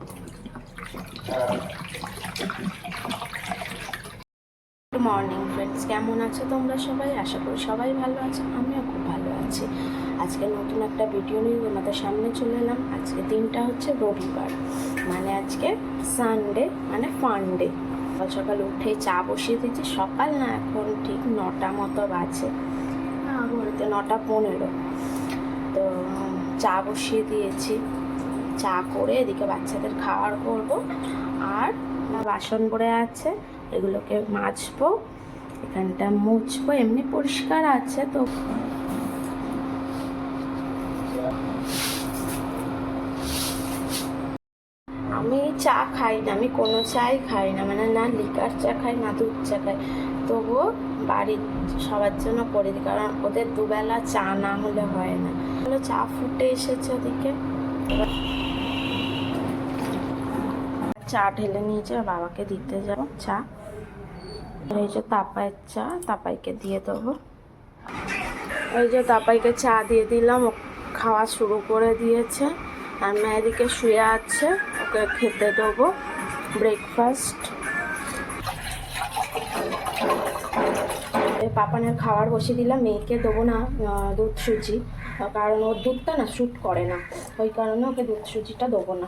Good morning friends, কেমন আছো তোমরা সবাই? আশা করি সবাই ভালো আছো, আমিও খুব ভালো আছি। আজকে নতুন একটা ভিডিও নিয়ে তোমাদের সামনে চলে এলাম। আজকে দিনটা হচ্ছে রবিবার, মানে আজকে সানডে, মানে ফান ডে। সকাল সকাল উঠে চা বসিয়ে দিয়েছি। সকাল না, এখন ঠিক 9টা মতো বাজে, বলতে 9:15। তো চা বসিয়ে দিয়েছি। চা করে এদিকে বাচ্চাদের খাওয়ার করব, আর বাসন পড়ে আছে, এগুলোকে মাজবো, এখানটা মুছবো। এমনি পরিষ্কার আছে তো। আমি চা খাই না, আমি কোনো চাই খাই না, মানে না লিকার চা খাই না দুধ চা খাই। তবুও বাড়ির সবার জন্য করে দিই, কারণ ওদের দুবেলা চা না হলে হয় না। চা ফুটে এসেছে ওদিকে, চা ঢেলে নিয়েছে, বাবাকে দিতে যাবো চা। এই যে তাপাইয়ের চা, তাপাইকে দিয়ে দেবো। ওই যে তাপাইকে চা দিয়ে দিলাম, ও খাওয়া শুরু করে দিয়েছে। আর মেয়েদিকে শুয়ে আছে, ওকে খেতে দেবো ব্রেকফাস্ট। পাপানের খাবার বসিয়ে দিলাম। মেয়েকে দেবো না দুধ সুজি, কারণ ওর দুধটা না শ্যুট করে না, ওই কারণে ওকে দুধ সুজিটা দেবো না।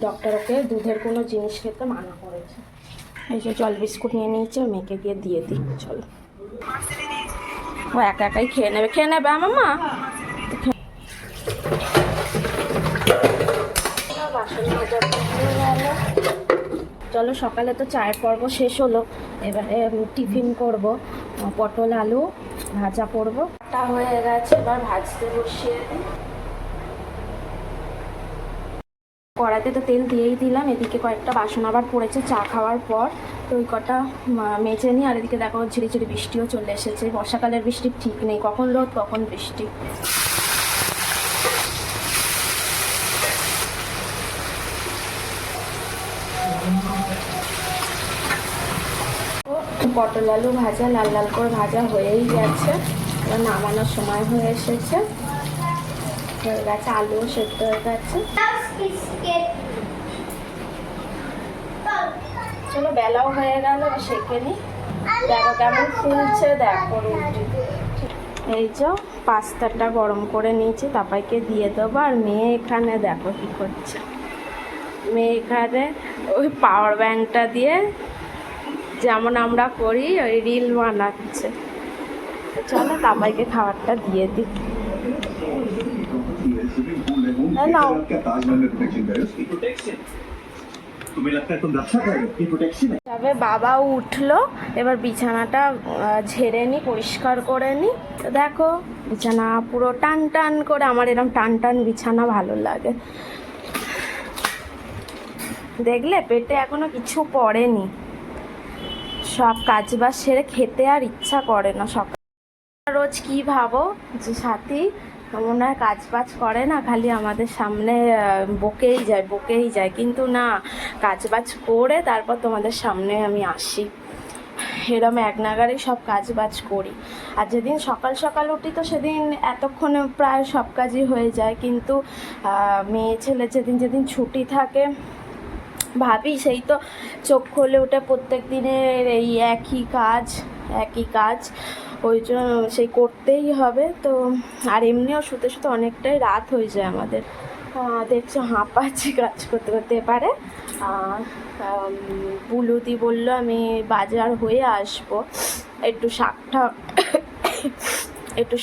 ডক্টর ওকে দুধের কোনো জিনিস খেতে মানা করেছে। এই যে জল বিস্কুট নিয়ে নিয়েছে, মেয়েকে গিয়ে দিয়ে দিই। চলো, ও একা একাই খেয়ে নেবে, খেয়ে নেবে মামা। চলো, সকালে তো চায়ের পর্ব শেষ হলো, এবারে টিফিন করব। পটল আলু ভাজা করবো, তা হয়ে গেছে, এবার ভাজতে বসিয়ে দিই। কড়াইতে তো তেল দিয়েই দিলাম। এদিকে কয়েকটা বাসন আবার পড়েছে চা খাওয়ার পর, তো ওই কটা মেজে নিই। আর এদিকে দেখো ঝিরিঝিরি বৃষ্টিও চলে এসেছে। বর্ষাকালের বৃষ্টির ঠিক নেই, কখন রোদ কখন বৃষ্টি। পটল আলু ভাজা লাল লাল করে ভাজা হয়েই গেছে, এবার নামানোর সময় হয়ে এসেছে। হয়ে গেছে, আলুও সেদ্ধ হয়ে গেছে। চলো, বেলাও হয়ে গেল, সেঁকে নিই। দেখো কেমন ফুলছে, দেখো রুটি। এই যে পাস্তাটা গরম করে নিয়েছি, তাপাইকে দিয়ে দেবো। আর মেয়ে এখানে দেখো কি করছে। মেয়ে এখানে ওই পাওয়ার ব্যাংকটা দিয়ে যেমন আমরা করি ওই রিল বানাচ্ছে। চলো তাপাইকে খাবারটা দিয়ে দিই। তবে বাবাও উঠলো, এবার বিছানাটা ঝেড়ে নি, পরিষ্কার করে নি। তো দেখো বিছানা পুরো টান টান করে, আমার এরকম টান টান বিছানা ভালো লাগে। দেখলে পেটে এখনো কিছু পড়েনি, সব কাজ বাজ সেরে খেতে আর ইচ্ছা করে না। সকাল রোজ কি ভাবো যে সাথী মনে হয় কাজ বাজ করে না, খালি আমাদের সামনে বকেই যায়, কিন্তু না, কাজ বাজ করে তারপর তোমাদের সামনে আমি আসি। এরম এক নাগারে সব কাজ বাজ করি। আর যেদিন সকাল সকাল উঠি তো সেদিন এতক্ষণে প্রায় সব কাজই হয়ে যায়, কিন্তু মেয়ে ছেলে যেদিন ছুটি থাকে ভাবি সেই তো চোখ খুলে উঠে প্রত্যেক দিনের এই একই কাজ, ওই জন্য সেই করতেই হবে। তো আর এমনিও শুতে শুতে অনেকটাই রাত হয়ে যায় আমাদের। দেখছো হাঁপাচ্ছি কাজ করতে করতে। এবারে বুলুদি বললো আমি বাজার হয়ে আসবো, একটু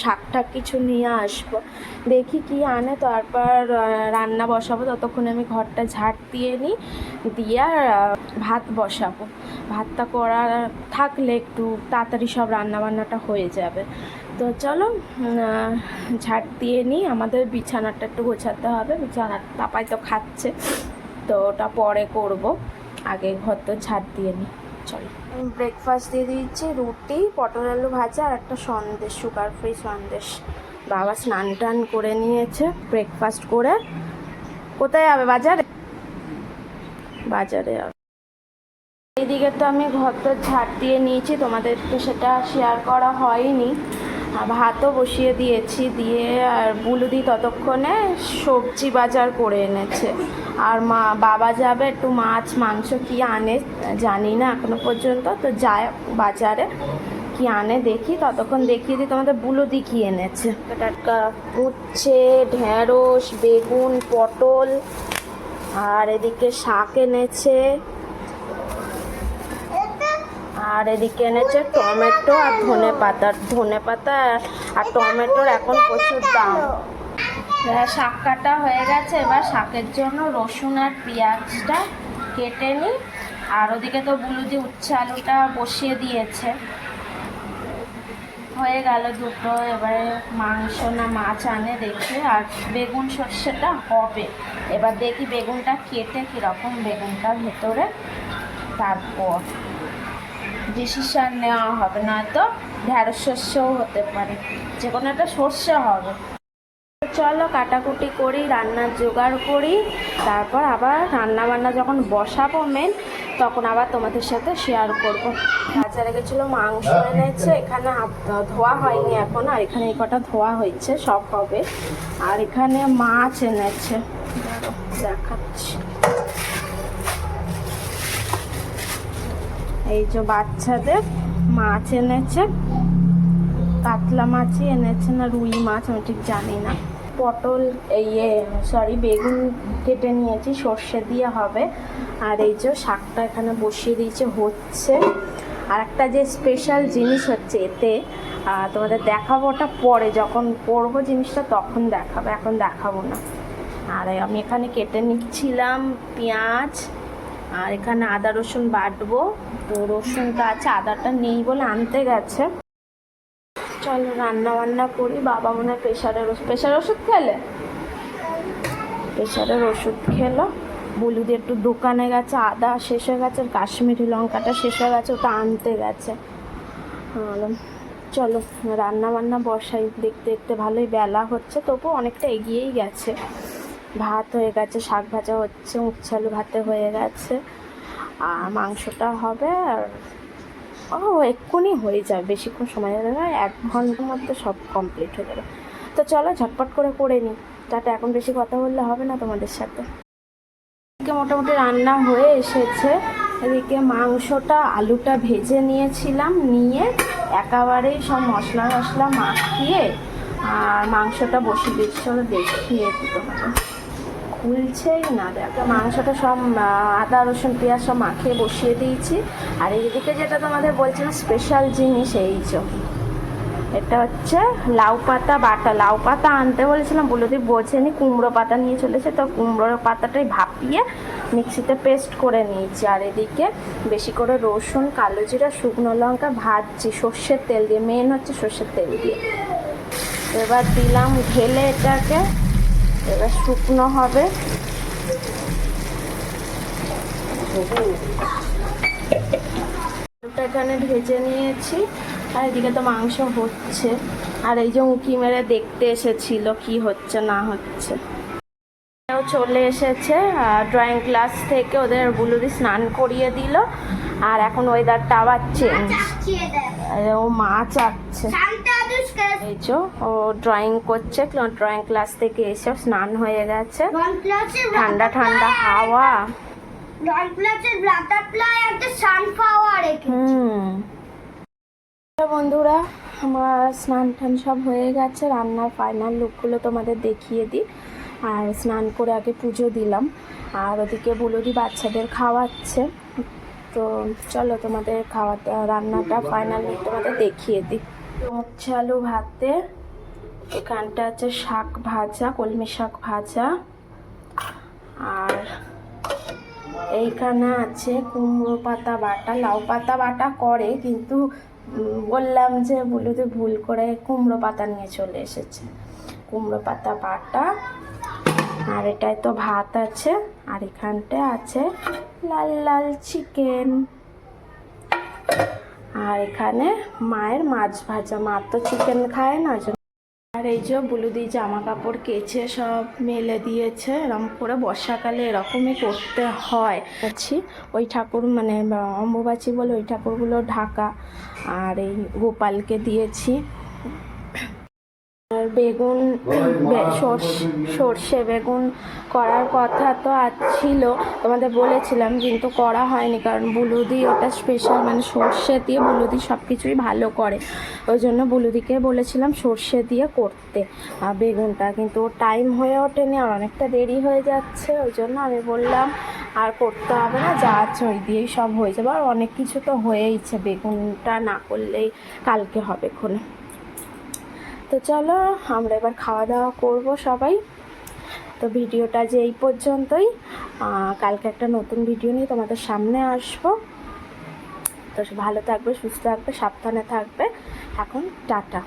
শাক ঠাক কিছু নিয়ে আসবো। দেখি কি আনে, তারপর রান্না বসাবো। ততক্ষণে আমি ঘরটা ঝাড় দিয়ে নিই, দিয়ে ভাত বসাবো। ভাতটা করা থাকলে একটু তাড়াতাড়ি সব রান্নাবান্নাটা হয়ে যাবে। তো চলো ঝাড় দিয়ে নিই। আমাদের বিছানাটা একটু গোছাতে হবে, বিছানা তাপাই তো খাচ্ছে, তো ওটা পরে করব, আগে ঘর তো ঝাড় দিয়ে নিই। চলো, ব্রেকফাস্ট দিয়ে দিচ্ছি, রুটি পটল আলু ভাজা আর একটা সন্দেশ, সুগার ফ্রি সন্দেশ। বাবা স্নান টান করে নিয়েছে, ব্রেকফাস্ট করে কোথায় যাবে? বাজারে যাবে। এইদিকে তো আমি ঘর তো ঝাড় দিয়ে নিয়েছি, তোমাদের তো সেটা শেয়ার করা হয়নি। ভাতও বসিয়ে দিয়েছি, দিয়ে আর বুলুদি ততক্ষণে সবজি বাজার করে এনেছে। আর বাবা যাবে একটু মাছ মাংস কি আনে জানি না এখনো পর্যন্ত, তো যায় বাজারে কি আনে দেখি, ততক্ষণ দেখিয়ে দিই তোমাদের বুলুদি কি এনেছে। টাটকা উচ্ছে, ঢেঁড়স, বেগুন, পটল, আর এদিকে শাক এনেছে, আর এদিকে এনেছে টমেটো আর ধনে পাতা আর টমেটোর এখন প্রচুর দাম। শাক কাটা হয়ে গেছে, এবার শাকের জন্য রসুন আর পেঁয়াজটা কেটে নিই। আর ওদিকে তো বুলুদি উচ্ছে আলুটা বসিয়ে দিয়েছে, হয়ে গেল দুটো। এবারে মাংস না মাছ আনে দেখে, আর বেগুন সর্ষেটা হবে। এবার দেখি বেগুনটা কেটে কীরকম বেগুনটা ভেতরে, তারপর ডিসিশান নেওয়া হবে, নয়তো ঢেঁড়স সর্ষেও হতে পারে, যে কোনো একটা সর্ষে হবে। চলো কাটাকুটি করি, রান্নার জোগাড় করি, তারপর আবার রান্না বান্না যখন বসাবো মেন, তখন আবার তোমাদের সাথে শেয়ার করবো। বাজারে গেছিলো মাংস এনেছে, এখানে ধোয়া হয়নি এখন, আর এখানে এই কটা ধোয়া হয়েছে, সব হবে। আর এখানে মাছ এনেছে, দেখাচ্ছি, এই যে বাচ্চাদের মাছ এনেছে, কাতলা মাছই এনেছে না রুই মাছ আমি ঠিক জানি না। পটল বেগুন কেটে নিয়েছি, সর্ষে দিয়ে হবে। আর এই যে শাকটা এখানে বসিয়ে দিয়েছে, হচ্ছে। আর একটা যে স্পেশাল জিনিস হচ্ছে এতে, তোমাদের দেখাবো, ওটা পরে যখন করবো জিনিসটা তখন দেখাবো, এখন দেখাবো না। আর আমি এখানে কেটে নিচ্ছিলাম পেঁয়াজ, আর এখানে আদা রসুন বাটবো, তো রসুনটা আছে, আদাটা নেই বলে আনতে গেছে। চলো রান্না বান্না করি। বাবা মনে হয় প্রেশারের ওষুধ খেলো। বলুদি একটু দোকানে গেছে, আদা শেষ হয়ে গেছে, আর কাশ্মীরি লঙ্কাটা শেষ হয়ে গেছে, ওটা আনতে গেছে। চলো রান্না বান্না বসাই। দেখতে দেখতে ভালোই বেলা হচ্ছে, তবু অনেকটা এগিয়েই গেছে। ভাত হয়ে গেছে, শাক ভাজা হচ্ছে, উচ্ছালু ভাতে হয়ে গেছে, আর মাংসটা হবে। আর এক্ষুনি হয়ে যাবে, বেশিক্ষণ সময় যাবে না, 1 ঘন্টার মধ্যে সব কমপ্লিট হয়ে যাবে। তো চলো ঝটপট করে নিই, তাতে এখন বেশি কথা বললে হবে না তোমাদের সাথে। এদিকে মোটামুটি রান্না হয়ে এসেছে। এদিকে মাংসটা আলুটা ভেজে নিয়েছিলাম, নিয়ে একেবারেই সব মশলা মাখিয়ে আর মাংসটা বসিয়ে দিচ্ছি। চলো দেখিয়ে দিই তোমাদের, খুলছেই না, দেখো মাংসটা সব আদা রসুন পেঁয়াজ সব মাখিয়ে বসিয়ে দিয়েছি। আর এইদিকে যেটা তোমাদের বলছিলাম স্পেশাল জিনিস, এই যে এটা হচ্ছে লাউ পাতা বাটা। লাউ পাতা আনতে বলেছিলাম, বুলুদি বোঝেনি, কুমড়ো পাতা নিয়ে চলেছে, তো কুমড়োর পাতাটাই ভাপিয়ে মিক্সিতে পেস্ট করে নিয়েছি। আর এদিকে বেশি করে রসুন, কালো জিরা, শুকনো লঙ্কা ভাজছি সর্ষের তেল দিয়ে, মেন হচ্ছে সর্ষের তেল দিয়ে। এবার দিলাম ঢেলে এটাকে, এবার শুকনো হবে। এখানে ভেজে নিয়েছি, আর এদিকে তো মাংস হচ্ছে। আর এই যে উঁকি মেরে দেখতে এসেছিল কি হচ্ছে না হচ্ছে। চলে এসেছে ড্রয়িং ক্লাস থেকে, ওদের বুলুদি স্নান করিয়ে দিল। আর এখন ওয়েদারটা আবার চেঞ্জ, ও মাছ আঁকছে, এই যে ও ড্রয়িং করছে। ড্রয়িং ক্লাস থেকে এসে স্নান হয়ে গেছে, ঠান্ডা ঠান্ডা হাওয়া। বন্ধুরা আমার স্নান টান সব হয়ে গেছে, রান্নার ফাইনাল লুকগুলো তোমাদের দেখিয়ে দিই। আর স্নান করে আগে পুজো দিলাম, আর ওদিকে বুলুদি বাচ্চাদের খাওয়াচ্ছে। তো চলো তোমাদের রান্নাটা ফাইনাল লুক তোমাদের দেখিয়ে দিই। উচ্ছে আলু ভাতে, এখানটা আছে শাক ভাজা, কলমি শাক ভাজা, আর এইখানে আছে কুমড়ো পাতা বাটা। লাউ পাতা বাটা করে, কিন্তু বললাম যে বুলুদি ভুল করে কুমড়ো পাতা নিয়ে চলে এসেছে। কুমড়ো পাতা বাটা, আর এটাই তো ভাত আছে, আর এখানটা আছে লাল লাল চিকেন, আর এখানে মায়ের মাছ ভাজা। মা তো চিকেন খায় না। আর এই যে বুলুদি জামা কাপড় কেচে সব মেলে দিয়েছে, এরকম করে বর্ষাকালে এরকমই করতে হয়। ওই ঠাকুর মানে অম্বুবাচী বলে ওই ঠাকুরগুলো ঢাকা, আর এই গোপালকে দিয়েছি। আর বেগুন সর্ষে বেগুন করার কথা তো ছিল, তোমাদের বলেছিলাম, কিন্তু করা হয়নি কারণ বুলুদি ওটা স্পেশাল, মানে সর্ষে দিয়ে বুলুদি সব কিছুই ভালো করে, ওই জন্য বুলুদিকে বলেছিলাম সর্ষে দিয়ে করতে বেগুনটা, কিন্তু টাইম হয়ে ওঠেনি আর অনেকটা দেরি হয়ে যাচ্ছে, ওই জন্য আমি বললাম আর করতে হবে না, যা আছে ওই দিয়েই সব হয়ে যাবে। আর অনেক কিছু তো হয়েইছে, বেগুনটা না করলেই কালকে হবে খুলে। তো চলো আমরা এবার খাওয়া দাওয়া করবো সবাই। তো ভিডিওটা যে এই পর্যন্তই, কালকে একটা নতুন ভিডিও নিয়ে তোমাদের সামনে আসবো। তো ভালো থাকবে, সুস্থ থাকবে, সাবধানে থাকবে। এখন টাটা।